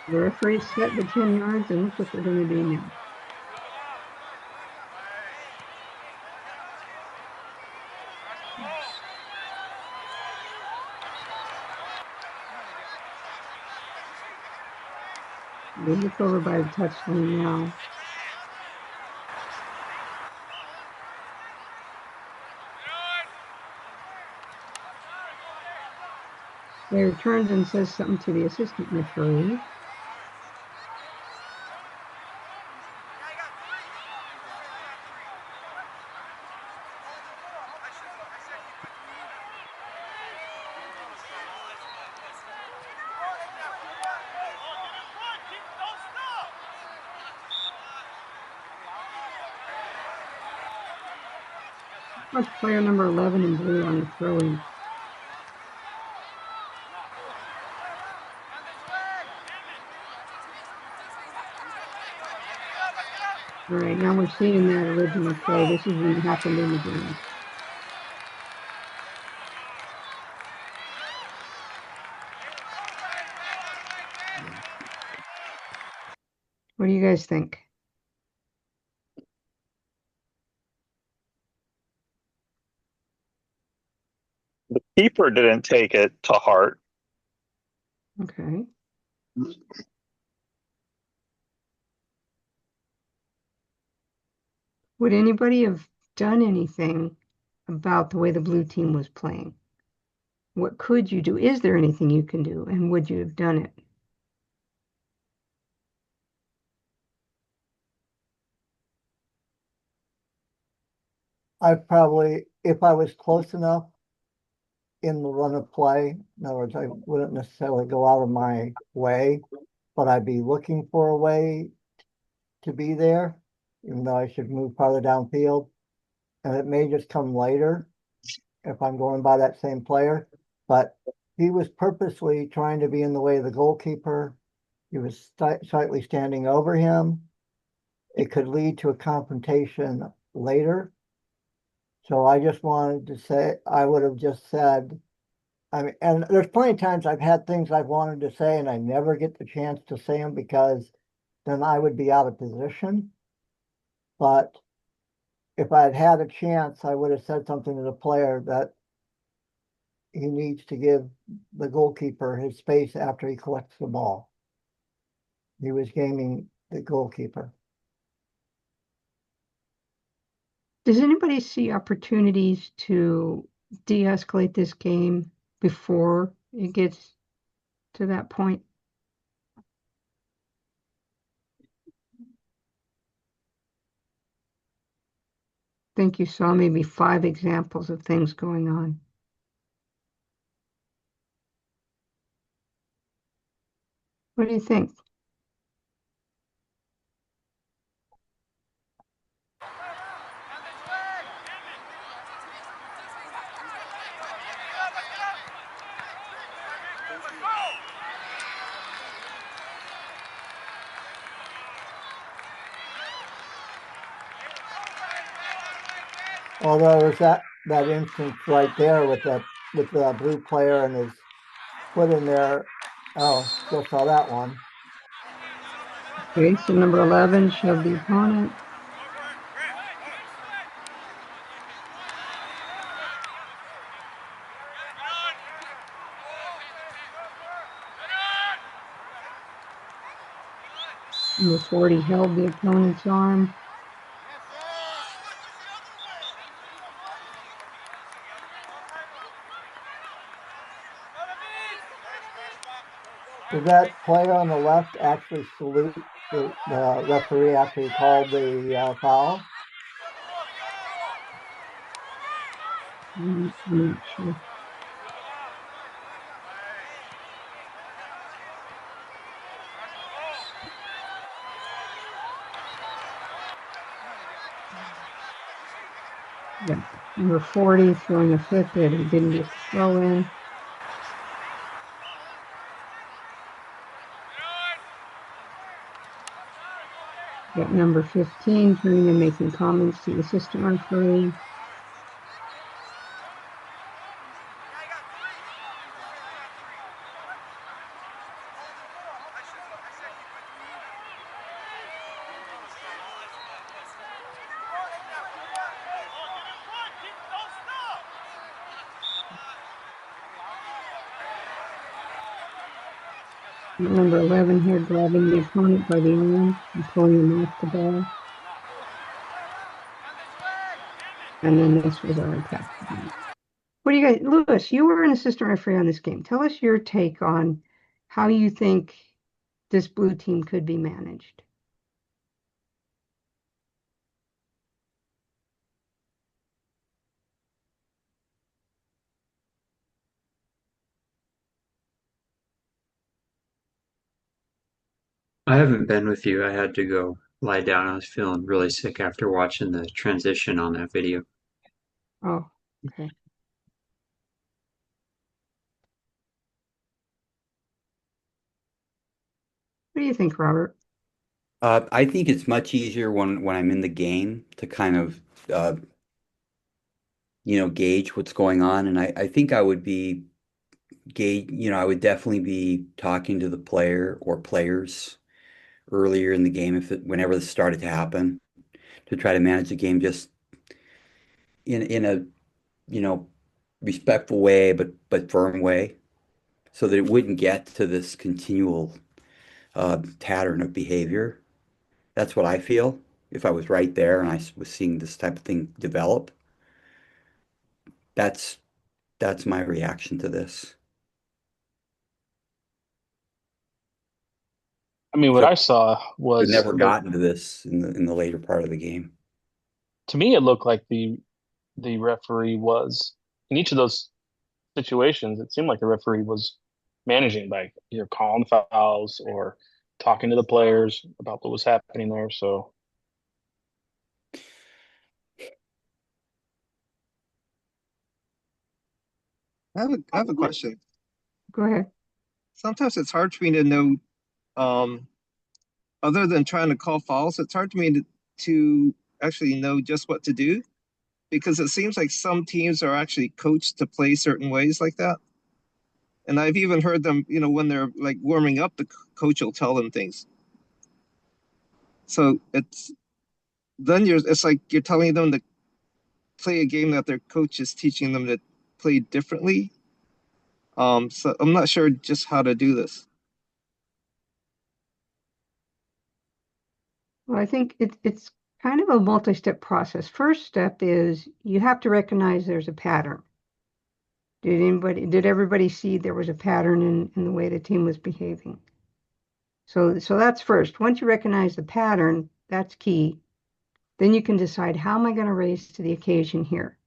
The referee set the 10 yards, and look what they're going to do now. They look over by the touchline now. Player turns and says something to the assistant referee. Watch player number 11 in blue on the throw-in. All right, now we're seeing that original play. This is when it happened in the game. What do you guys think? Keeper didn't take it to heart. Okay. Would anybody have done anything about the way the blue team was playing? What could you do? Is there anything you can do? And would you have done it? I probably, if I was close enough in the run of play, in other words, I wouldn't necessarily go out of my way, but I'd be looking for a way to be there, even though I should move farther downfield. And it may just come later if I'm going by that same player. But he was purposely trying to be in the way of the goalkeeper. He was slightly standing over him. It could lead to a confrontation later. So I just wanted to say, I would have just said, I mean, and there's plenty of times I've had things I've wanted to say and I never get the chance to say them because then I would be out of position. But if I had had a chance, I would have said something to the player that he needs to give the goalkeeper his space after he collects the ball. He was gaming the goalkeeper. Does anybody see opportunities to de-escalate this game before it gets to that point? I think you saw maybe 5 examples of things going on. What do you think? Although there's that instance right there with the blue player and his foot in there. Oh, still saw that one. Okay, so number 11 shoved the opponent. Number 40 held the opponent's arm. Did that player on the left actually salute the referee after he called the foul? I'm not sure. Yeah. Number 40 throwing a fit that he didn't get the throw in. Got number 15 turning and making comments to the assistant referee. Number 11 here grabbing the opponent by the arm and pulling him off the ball. And then this was our attack. What do you guys, Lewis, you were an assistant referee on this game. Tell us your take on how you think this blue team could be managed. I haven't been with you. I had to go lie down. I was feeling really sick after watching the transition on that video. Oh, okay. What do you think, Robert? I think it's much easier when I'm in the game to kind of gauge what's going on. And I think I would be I would definitely be talking to the player or players earlier in the game whenever this started to happen to try to manage the game just in a, you know, respectful way, but firm way, so that it wouldn't get to this continual pattern of behavior. That's what I feel. If I was right there and was seeing this type of thing develop, that's that's my reaction to this. I mean, what So I saw we've was never gotten to this in the later part of the game. to me, it looked like the referee was in each of those situations. It seemed like the referee was managing by either calling fouls or talking to the players about what was happening there. So I have a question. Go ahead. Sometimes it's hard for me to know, um, other than trying to call fouls, it's hard for me to actually know just what to do because it seems like some teams are actually coached to play certain ways like that. And I've even heard them, when they're like warming up, the coach will tell them things. So it's like you're telling them to play a game that their coach is teaching them to play differently. So I'm not sure just how to do this. Well, I think it's kind of a multi-step process. First step is you have to recognize there's a pattern. Did everybody see there was a pattern in the way the team was behaving? So that's first. Once you recognize the pattern, that's key. Then you can decide, how am I going to raise to the occasion here?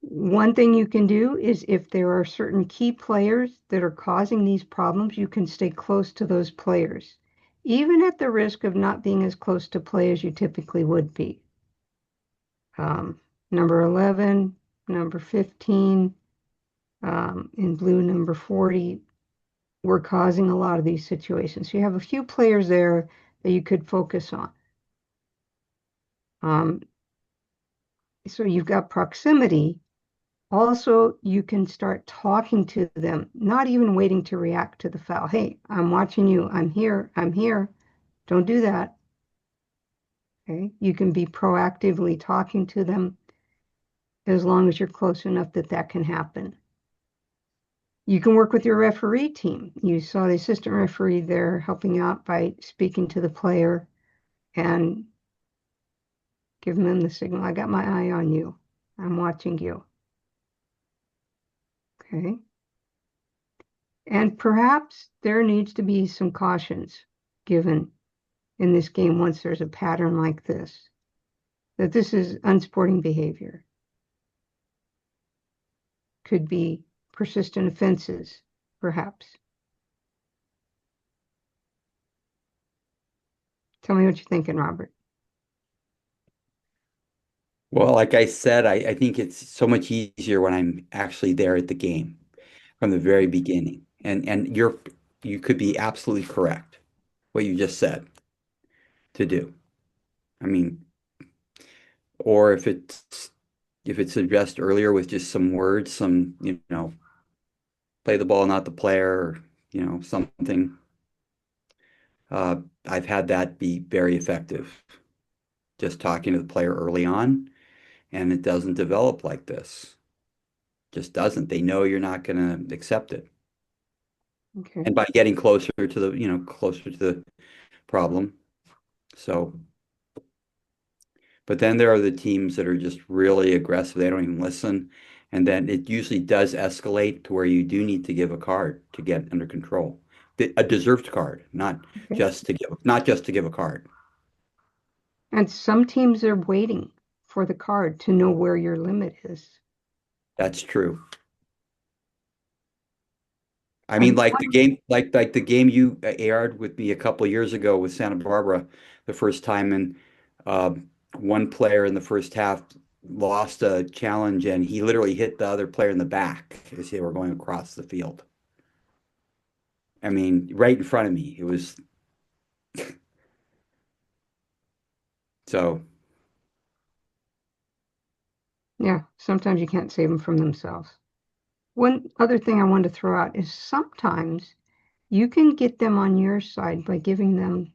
One thing you can do is, if there are certain key players that are causing these problems, you can stay close to those players, even at the risk of not being as close to play as you typically would be. Number 11, number 15, in blue, number 40, were causing a lot of these situations. So you have a few players there that you could focus on. Um, so you've got proximity. Also, you can start talking to them, not even waiting to react to the foul. Hey, I'm watching you. I'm here. I'm here. Don't do that. Okay. You can be proactively talking to them as long as you're close enough that that can happen. You can work with your referee team. You saw the assistant referee there helping out by speaking to the player and giving them the signal. I got my eye on you. I'm watching you. Okay. And perhaps there needs to be some cautions given in this game once there's a pattern like this, that this is unsporting behavior. Could be persistent offenses, perhaps. Tell me what you're thinking, Robert. Well, like I said, I think it's so much easier when I'm actually there at the game from the very beginning. And you could be absolutely correct what you just said to do. I mean, or if it's addressed earlier with just some words, play the ball, not the player, or, something. I've had that be very effective. Just talking to the player early on, and it doesn't develop like this. Just doesn't. They know you're not going to accept it. Okay. And by getting closer to closer to the problem. So, but then there are the teams that are just really aggressive. They don't even listen. And then it usually does escalate to where you do need to give a card to get under control. A deserved card, Okay. not just to give a card. And some teams are waiting for the card to know where your limit is. That's true. I mean, And like the game you aired with me a couple of years ago with Santa Barbara, the first time, and one player in the first half lost a challenge, and he literally hit the other player in the back as they were going across the field. I mean, right in front of me. It was so. yeah, sometimes you can't save them from themselves. One other thing I wanted to throw out is sometimes you can get them on your side by giving them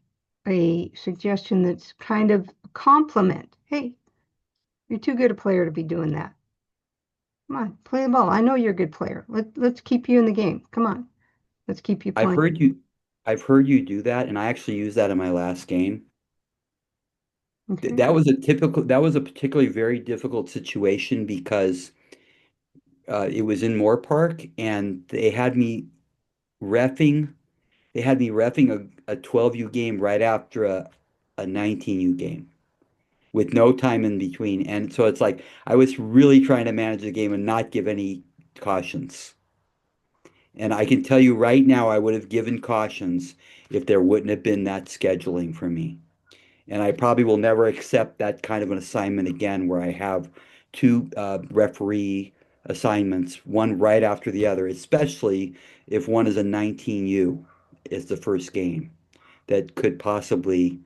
a suggestion that's kind of a compliment. Hey, You're too good a player to be doing that. Come on, play the ball. I know you're a good player. Let's keep you in the game. Come on. Let's keep you I've playing. heard you I've heard you do that, and I actually used that in my last game. Okay. That was a particularly very difficult situation because it was in Moore Park and refing they had me refing a 12U game right after a 19U game with no time in between. And so it's like I was really trying to manage the game and not give any cautions. And I can tell you right now, I would have given cautions if there wouldn't have been that scheduling for me. And I probably will never accept that kind of an assignment again where I have two referee assignments, one right after the other, especially if one is a 19U is the first game that could possibly,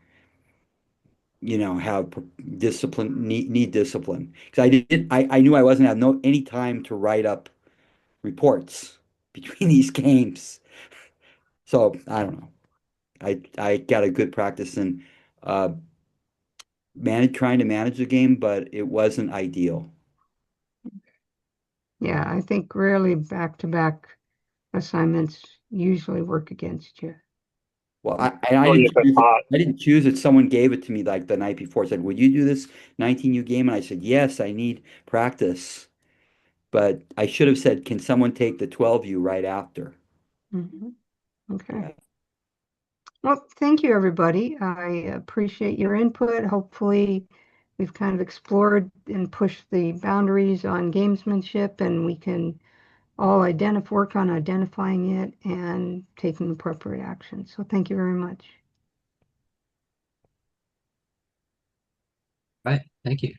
have discipline, need discipline. Because I knew I wasn't have no any time to write up reports between these games. So I don't know. I got a good practice in uh, trying to manage the game, but it wasn't ideal. Yeah, I think rarely back-to-back assignments usually work against you. Well, But Especially if it's hot. I didn't choose it. Someone gave it to me like the night before. Said, "Would you do this 19U game?" And I said, "Yes, I need practice." But I should have said, "Can someone take the 12U right after?" mhm. Okay. Yeah. Well, thank you, everybody. I appreciate your input. Hopefully, we've kind of explored and pushed the boundaries on gamesmanship, and we can all work on identifying it and taking appropriate action. So thank you very much. Right. Thank you.